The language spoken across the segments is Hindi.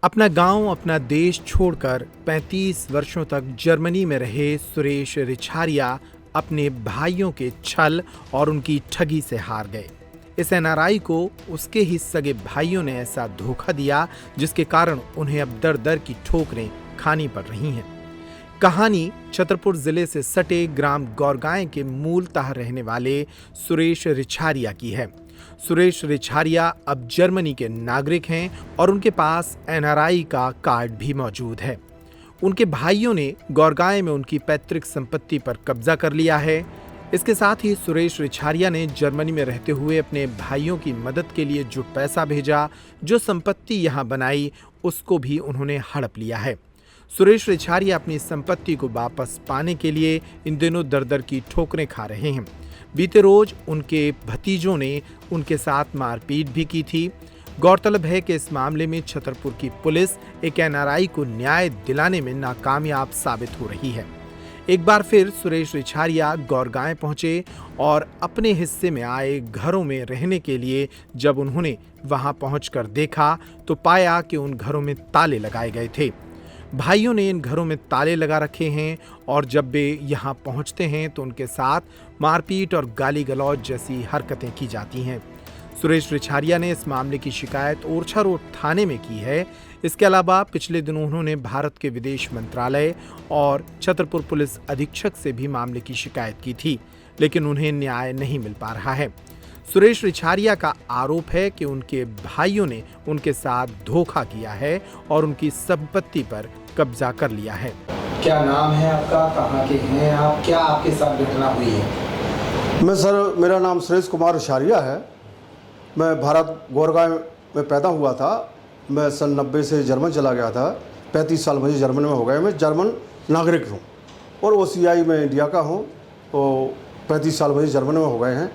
अपना गांव, अपना देश छोड़कर 35 वर्षों तक जर्मनी में रहे सुरेश रिछारिया अपने भाइयों के छल और उनकी ठगी से हार गए। इस एनआरआई को उसके ही सगे भाइयों ने ऐसा धोखा दिया जिसके कारण उन्हें अब दर दर की ठोकरें खानी पड़ रही हैं। कहानी छतरपुर जिले से सटे ग्राम गौरगांव के मूलतः रहने वाले सुरेश रिछारिया की है। सुरेश रिछारिया अब जर्मनी के नागरिक हैं और उनके पास एनआरआई का कार्ड भी मौजूद है। उनके भाइयों ने गौरगांव में उनकी पैतृक संपत्ति पर कब्जा कर लिया है। इसके साथ ही सुरेश रिछारिया ने जर्मनी में रहते हुए अपने भाइयों की मदद के लिए जो पैसा भेजा, जो संपत्ति यहां बनाई, उसको भी उन्होंने हड़प लिया है। सुरेश रिछारिया अपनी संपत्ति को वापस पाने के लिए इन दिनों दर दर की ठोकरें खा रहे हैं। बीते रोज उनके भतीजों ने उनके साथ मारपीट भी की थी। गौरतलब है कि इस मामले में छतरपुर की पुलिस एक एनआरआई को न्याय दिलाने में नाकामयाब साबित हो रही है। एक बार फिर सुरेश रिछारिया गौरगांव पहुंचे और अपने हिस्से में आए घरों में रहने के लिए जब उन्होंने वहां पहुंचकर देखा तो पाया कि उन घरों में ताले लगाए गए थे। भाइयों ने इन घरों में ताले लगा रखे हैं और जब वे यहाँ पहुँचते हैं तो उनके साथ मारपीट और गाली गलौज जैसी हरकतें की जाती हैं। सुरेश रिछारिया ने इस मामले की शिकायत ओरछा रोड थाने में की है। इसके अलावा पिछले दिनों उन्होंने भारत के विदेश मंत्रालय और छतरपुर पुलिस अधीक्षक से भी मामले की शिकायत की थी, लेकिन उन्हें न्याय नहीं मिल पा रहा है। सुरेश रिछारिया का आरोप है कि उनके भाइयों ने उनके साथ धोखा किया है और उनकी संपत्ति पर कब्जा कर लिया है। क्या नाम है आपका, कहाँ के हैं आप, क्या आपके साथ घटना हुई है? मेरा नाम सुरेश कुमार रिछारिया है। मैं भारत गौरगांव में पैदा हुआ था। मैं सन 90 से जर्मन चला गया था। 35 साल मुझे जर्मन में हो गए। मैं जर्मन नागरिक हूँ और OCI में इंडिया का हूँ। तो 35 साल मुझे जर्मन में हो गए हैं।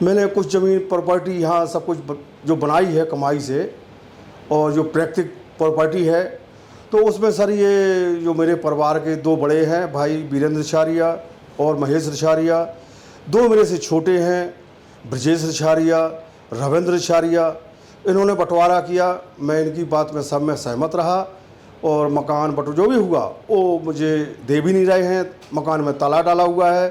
मैंने कुछ ज़मीन प्रॉपर्टी यहाँ सब कुछ जो बनाई है कमाई से और जो प्रैक्टिक प्रॉपर्टी है, तो उसमें सर ये जो मेरे परिवार के दो बड़े हैं भाई वीरेंद्र रिछारिया और महेश रिछारिया, दो मेरे से छोटे हैं ब्रजेश रिछारिया, रविंद्र रिछारिया, इन्होंने बंटवारा किया। मैं इनकी बात में सब में सहमत रहा और मकान जो भी हुआ वो मुझे दे भी नहीं रहे हैं। मकान में ताला डाला हुआ है।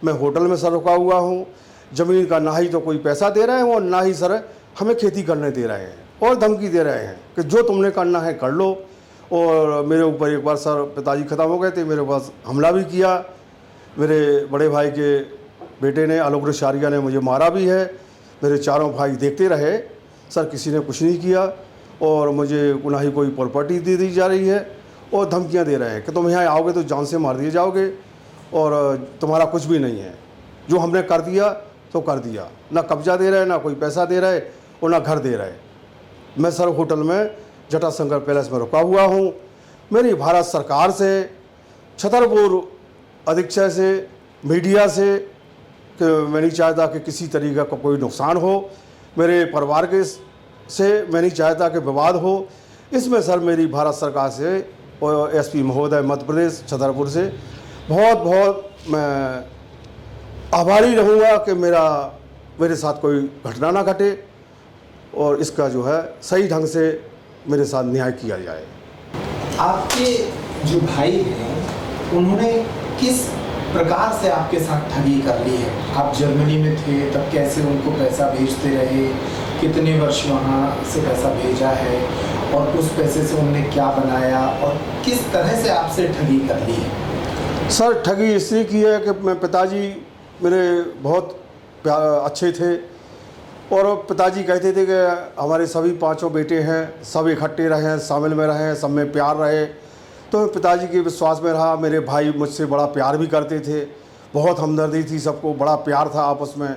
मैं होटल में सर रुका हुआ हूँ। ज़मीन का ना ही तो कोई पैसा दे रहे हैं और ना ही सर हमें खेती करने दे रहे हैं और धमकी दे रहे हैं कि जो तुमने करना है कर लो। और मेरे ऊपर एक बार सर पिताजी ख़त्म हो गए थे, मेरे पास हमला भी किया। मेरे बड़े भाई के बेटे ने आलोक रिछारिया ने मुझे मारा भी है। मेरे चारों भाई देखते रहे, सर किसी ने कुछ नहीं किया और मुझे ना ही कोई प्रॉपर्टी दे दी जा रही है और धमकियां दे रहे हैं कि तुम यहाँ आओगे तो जान से मार दिए जाओगे और तुम्हारा कुछ भी नहीं है। जो हमने कर दिया तो कर दिया, ना कब्जा दे रहे, ना कोई पैसा दे रहे और ना घर दे रहे। मैं सर होटल में जटाशंकर पैलेस में रुका हुआ हूँ। मेरी भारत सरकार से, छतरपुर अधीक्षक से, मीडिया से कि मैं नहीं चाहता कि किसी तरीके का कोई नुकसान हो। मेरे परिवार के से मैं नहीं चाहता कि विवाद हो। इसमें सर मेरी भारत सरकार से और SP महोदय मध्य प्रदेश छतरपुर से बहुत बहुत मैं आभारी रहूँगा कि मेरे साथ कोई घटना ना घटे और इसका जो है सही ढंग से मेरे साथ न्याय किया जाए। आपके जो भाई हैं उन्होंने किस प्रकार से आपके साथ ठगी कर ली है? आप जर्मनी में थे तब कैसे उनको पैसा भेजते रहे, कितने वर्ष वहाँ से पैसा भेजा है और उस पैसे से उन्होंने क्या बनाया और किस तरह से आपसे ठगी कर ली है? सर ठगी इसलिए की है कि मैं पिताजी मेरे बहुत अच्छे थे और पिताजी कहते थे कि हमारे सभी पांचों बेटे हैं, सब इकट्ठे रहें, शामिल में रहें, सब में प्यार रहे। तो पिताजी के विश्वास में रहा। मेरे भाई मुझसे बड़ा प्यार भी करते थे, बहुत हमदर्दी थी, सबको बड़ा प्यार था आपस में।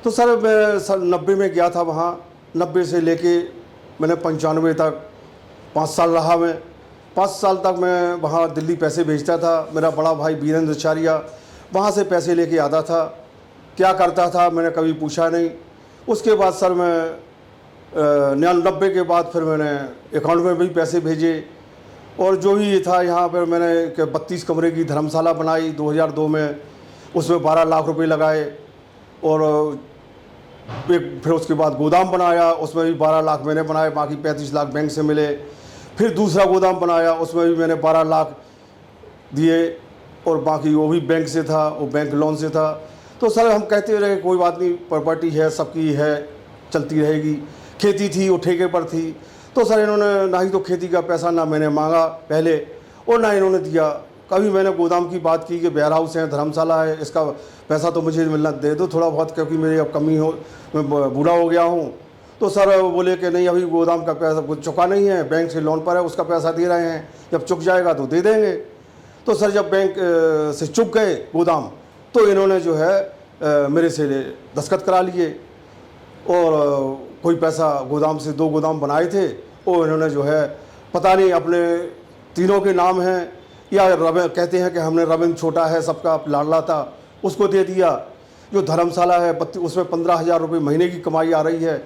तो सर मैं सन 90 में गया था वहाँ। 90 से लेके मैंने 95 तक 5 साल रहा। मैं 5 साल तक मैं वहाँ दिल्ली पैसे भेजता था। मेरा बड़ा भाई वीरेंद्र रिछारिया वहाँ से पैसे लेके आता था। क्या करता था मैंने कभी पूछा नहीं। उसके बाद सर मैं 99 के बाद फिर मैंने अकाउंट में भी पैसे भेजे और जो भी ये था यहाँ पर मैंने 32 कमरे की धर्मशाला बनाई 2002 में। उसमें 12 लाख रुपए लगाए और फिर उसके बाद गोदाम बनाया, उसमें भी 12 लाख मैंने बनाए, बाकी 35 लाख बैंक से मिले। फिर दूसरा गोदाम बनाया, उसमें भी मैंने 12 लाख दिए और बाकी वो भी बैंक से था, वो बैंक लोन से था। तो सर हम कहते रहे कोई बात नहीं, प्रॉपर्टी है, सबकी है, चलती रहेगी। खेती थी वो ठेके पर थी, तो सर इन्होंने ना ही तो खेती का पैसा ना मैंने मांगा पहले और ना इन्होंने दिया। कभी मैंने गोदाम की बात की कि वेयर हाउस है, धर्मशाला है, इसका पैसा तो मुझे मिलना दे दो थोड़ा बहुत, क्योंकि मेरी अब कमी हो, मैं बूढ़ा हो गया हूँ। तो सर वो बोले कि नहीं, अभी गोदाम का पैसा कुछ चुका नहीं है, बैंक से लोन पर है, उसका पैसा दे रहे हैं, जब चुक जाएगा तो दे देंगे। तो सर जब बैंक से चुक गए गोदाम, तो इन्होंने जो है मेरे से दस्तखत करा लिए और कोई पैसा गोदाम से 2 गोदाम बनाए थे वो इन्होंने जो है पता नहीं अपने तीनों के नाम हैं या कहते हैं कि हमने रविंद्र छोटा है सबका लाडला था उसको दे दिया। जो धर्मशाला है उसमें 15,000 रुपये महीने की कमाई आ रही है।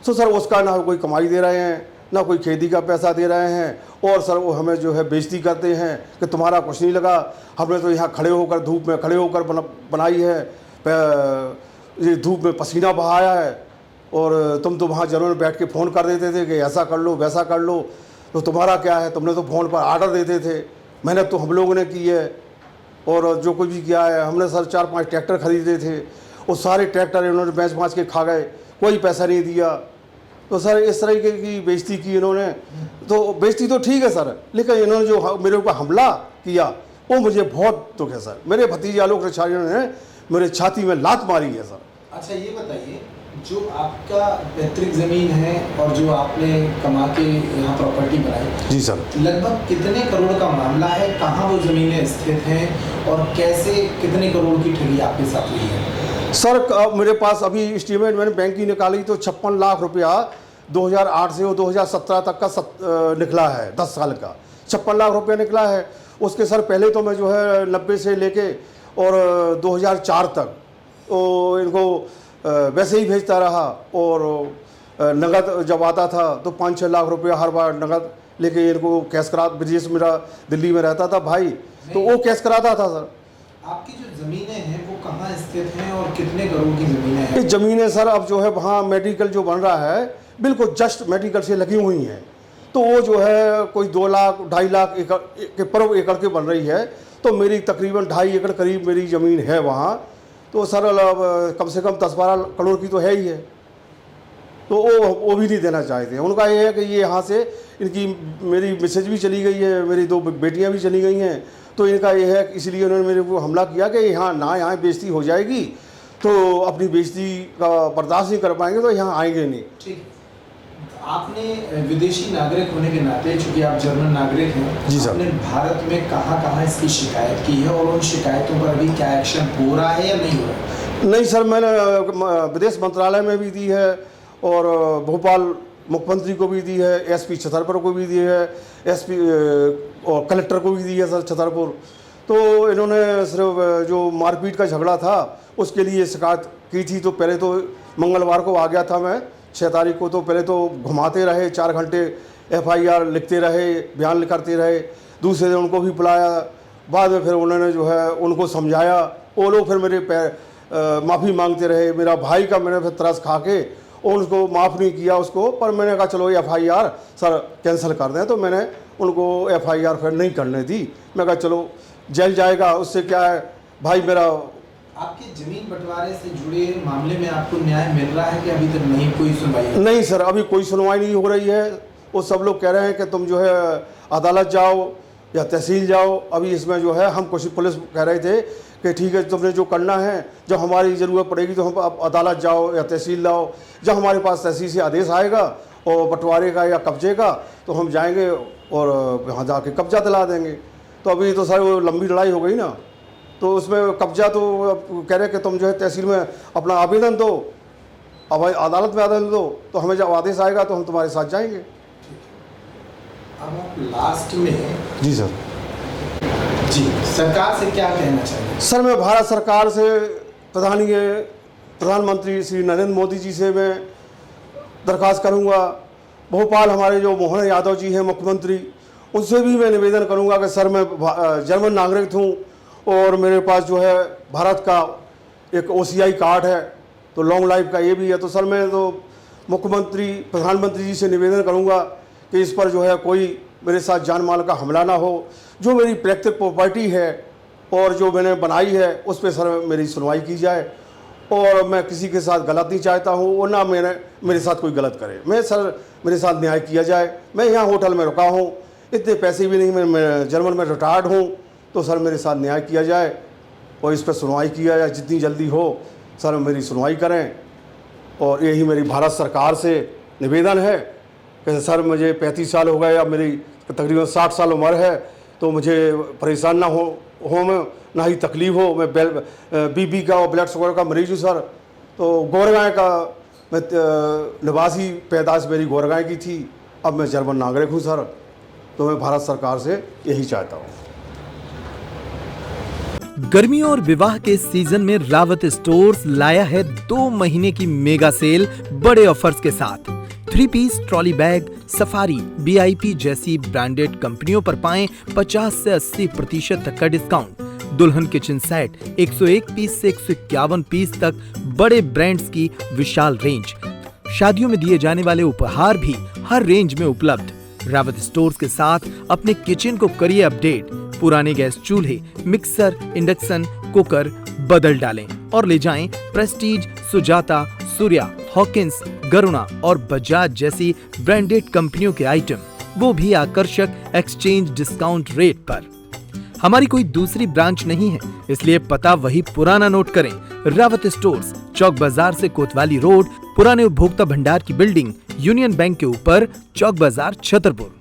तो सर उसका ना कोई कमाई दे रहे हैं, ना कोई खेती का पैसा दे रहे हैं और सर वो हमें जो है बेइज्जती करते हैं कि तुम्हारा कुछ नहीं लगा, हमने तो यहाँ खड़े होकर धूप में खड़े होकर बनाई है, ये धूप में पसीना बहाया है और तुम तो वहाँ जरूर बैठ के फ़ोन कर देते थे कि ऐसा कर लो वैसा कर लो, तो तुम्हारा क्या है, तुमने तो फ़ोन पर आर्डर देते थे, मेहनत तो हम लोगों ने की है और जो कुछ भी किया है हमने। सर 4-5 ट्रैक्टर खरीदे थे, वो सारे ट्रैक्टर इन्होंने बेच के खा गए, कोई पैसा नहीं दिया। तो सर इस तरीके की बेइज्जती की इन्होंने। तो बेइज्जती तो ठीक है सर, लेकिन इन्होंने जो मेरे ऊपर हमला किया वो मुझे बहुत दुख है सर। मेरे भतीजे आलोक रिछारिया ने मेरे छाती में लात मारी है सर। अच्छा ये बताइए, जो आपका पैतृक ज़मीन है और जो आपने कमा के यहाँ प्रॉपर्टी बनाई, जी सर, लगभग कितने करोड़ का मामला है, कहाँ वो ज़मीनें स्थित हैं और कैसे कितने करोड़ की ठगी आपके साथ हुई है? सर मेरे पास अभी एस्टीमेट मैंने बैंक की निकाली तो 56 लाख रुपया 2008 से 2017 तक का निकला है, 10 साल का 56 लाख रुपया निकला है। उसके सर पहले तो मैं जो है 90 से लेके और 2004 तक तो इनको वैसे ही भेजता रहा और नगद जब आता था तो 5-6 लाख रुपया हर बार नगद लेके इनको कैश करा, विदेश मेरा दिल्ली में रहता था भाई, तो वो कैश कराता था सर। आपकी जो ज़मीनें हैं वो कहाँ स्थित हैं और कितने करोड़ की ज़मीनें हैं? ये ज़मीनें सर अब जो है वहाँ मेडिकल जो बन रहा है बिल्कुल जस्ट मेडिकल से लगी हुई हैं, तो वो जो है कोई 2 लाख 2.5 लाख एकड़ के पर एकड़ की बन रही है। तो मेरी तकरीबन 2.5 एकड़ करीब मेरी ज़मीन है वहाँ, तो सर कम से कम 10-12 करोड़ की तो है ही है। तो वो भी नहीं देना चाहते। उनका ये है कि ये यहाँ से इनकी मेरी मिसेज भी चली गई है, मेरी 2 बेटियाँ भी चली गई हैं, तो इनका ये है इसलिए उन्होंने मेरे को हमला किया कि यहाँ बेइज्जती हो जाएगी तो अपनी बेइज्जती का बर्दाश्त नहीं कर पाएंगे तो यहाँ आएंगे नहीं। ठीक, आपने विदेशी नागरिक होने के नाते, चूंकि आप जर्मन नागरिक हैं, जी सर, आपने भारत में कहाँ इसकी शिकायत की है और उन शिकायतों पर अभी क्या एक्शन हो रहा है या नहीं हो रहा है? नहीं सर, मैंने विदेश मंत्रालय में भी दी है और भोपाल मुख्यमंत्री को भी दी है, एसपी छतरपुर को भी दी है, एसपी और कलेक्टर को भी दी है सर छतरपुर। तो इन्होंने सिर्फ जो मारपीट का झगड़ा था उसके लिए शिकायत की थी। तो पहले तो मंगलवार को आ गया था मैं 6 तारीख को, तो पहले तो घुमाते रहे 4 घंटे, FIR लिखते रहे, बयान करते रहे, दूसरे दिन उनको भी बुलाया, बाद में फिर उन्होंने जो है उनको समझाया, वो लोग फिर मेरे माफ़ी मांगते रहे। मेरा भाई का मैंने फिर तरस खा के और उसको माफ़ नहीं किया उसको, पर मैंने कहा चलो FIR सर कैंसिल कर दें, तो मैंने उनको FIR फिर नहीं करने दी। मैं कहा चलो जेल जाएगा, उससे क्या है भाई। मेरा आपके जमीन बंटवारे से जुड़े मामले में आपको न्याय मिल रहा है कि अभी तक नहीं कोई सुनवाई? नहीं सर, अभी कोई सुनवाई नहीं हो रही है। वो सब लोग कह रहे हैं कि तुम जो है अदालत जाओ या तहसील जाओ। अभी इसमें जो है हम कुछ पुलिस कह रहे थे कि ठीक है तुमने जो करना है, जब हमारी ज़रूरत पड़ेगी तो हम अदालत जाओ या तहसील जाओ। जब हमारे पास तहसील से आदेश आएगा और बंटवारे का या कब्जे का तो हम जाएंगे और वहाँ जाके कब्जा दिला देंगे। तो अभी तो सर वो लंबी लड़ाई हो गई ना, तो उसमें कब्जा तो कह रहे कि तुम जो है तहसील में अपना आवेदन दो, अब अदालत में आवेदन दो, तो हमें जब आदेश आएगा तो हम तुम्हारे साथ जाएंगे। अब आप लास्ट में जी सर, जी सरकार से क्या कहना चाहिए? सर मैं भारत सरकार से प्रधानमंत्री श्री नरेंद्र मोदी जी से मैं दरख्वास्त करूंगा। भोपाल हमारे जो मोहन यादव जी हैं मुख्यमंत्री, उनसे भी मैं निवेदन करूंगा कि सर मैं जर्मन नागरिक हूं और मेरे पास जो है भारत का एक OCI कार्ड है, तो लॉन्ग लाइफ का ये भी है। तो सर मैं तो मुख्यमंत्री प्रधानमंत्री जी से निवेदन करूंगा कि इस पर जो है कोई मेरे साथ जान माल का हमला ना हो। जो मेरी प्राकृतिक प्रॉपर्टी है और जो मैंने बनाई है उस पर सर मेरी सुनवाई की जाए, और मैं किसी के साथ गलत नहीं चाहता हूँ और ना मेरे साथ कोई गलत करे। मैं सर मेरे साथ न्याय किया जाए। मैं यहाँ होटल में रुका हूँ, इतने पैसे भी नहीं, मैं जर्मन में रिटायर्ड हूँ, तो सर मेरे साथ न्याय किया जाए और इस पर सुनवाई किया जाए जितनी जल्दी हो। सर मेरी सुनवाई करें, और यही मेरी भारत सरकार से निवेदन है कि सर मुझे 35 साल हो गए, अब मेरी तकरीबन 60 साल उम्र है, तो मुझे परेशान ना हो मैं, ना ही तकलीफ़ हो। मैं बीपी का और ब्लड शुगर का मरीज हूँ सर। तो गोरगांव का मैं निवासी, पैदाश मेरी गोरगांव की थी, अब मैं जर्मन नागरिक हूँ सर। तो मैं भारत सरकार से यही चाहता हूँ। गर्मियों और विवाह के सीजन में रावत स्टोर्स लाया है 2 महीने की मेगा सेल बड़े ऑफर्स के साथ। 3 piece trolley bag, Safari, VIP जैसी ब्रांडेड कंपनियों पर पाएं 50 से 80% तक का डिस्काउंट। दुल्हन किचन सेट 101 पीस से 151 पीस तक बड़े ब्रांड्स की विशाल रेंज। शादियों में दिए जाने वाले उपहार भी हर रेंज में उपलब्ध। रावत स्टोर्स के साथ अपने किचन को करिए अपडेट। पुराने गैस चूल्हे, मिक्सर, इंडक्शन कुकर बदल डालें और ले जाएं प्रेस्टीज, सुजाता, सूर्या, हॉकिंस, गरुणा और बजाज जैसी ब्रांडेड कंपनियों के आइटम, वो भी आकर्षक एक्सचेंज डिस्काउंट रेट पर। हमारी कोई दूसरी ब्रांच नहीं है, इसलिए पता वही पुराना नोट करें। रावत स्टोर्स, चौक बाजार से कोतवाली रोड, पुराने उपभोक्ता भंडार की बिल्डिंग, यूनियन बैंक के ऊपर, चौक बाजार, छतरपुर।